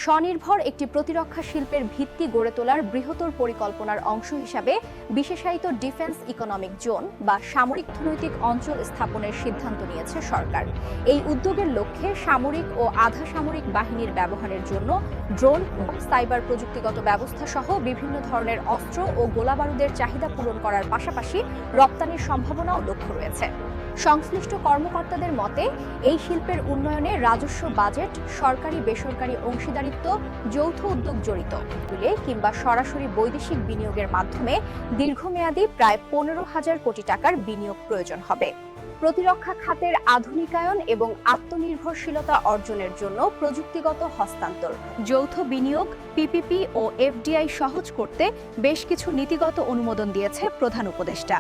স্বনির্ভর একটি প্রতিরক্ষা শিল্পের ভিত্তি গড়ে তোলার বৃহত্তর পরিকল্পনার অংশ হিসাবে বিশেষায়িত ডিফেন্স ইকোনমিক জোন বা সামরিক অর্থনৈতিক অঞ্চল স্থাপনের সিদ্ধান্ত নিয়েছে সরকার। এই উদ্যোগের লক্ষ্যে সামরিক ও আধা সামরিক বাহিনীর ব্যবহারের জন্য ড্রোন, সাইবার প্রযুক্তিগত ব্যবস্থা সহ বিভিন্ন ধরনের অস্ত্র ও গোলাবারুদের চাহিদা পূরণ করার পাশাপাশি রপ্তানির সম্ভাবনাও লক্ষ্য রয়েছে। সংশ্লিষ্ট কর্মকর্তাদের মতে, এই শিল্পের উন্নয়নে রাজস্ব বাজেট, সরকারি বেসরকারি অংশীদারিত্ব, যৌথ উদ্যোগ জড়িত তুলে কিংবা সরাসরি বৈদেশিক বিনিয়োগের মাধ্যমে দীর্ঘমেয়াদী প্রায় 15,000 কোটি টাকার বিনিয়োগ প্রয়োজন হবে। প্রতিরক্ষা খাতের আধুনিকায়ন এবং আত্মনির্ভরশীলতা অর্জনের জন্য প্রযুক্তিগত হস্তান্তর, যৌথ বিনিয়োগ, পিপিপি ও এফডিআই সহজ করতে বেশ কিছু নীতিগত অনুমোদন দিয়েছে প্রধান উপদেষ্টা।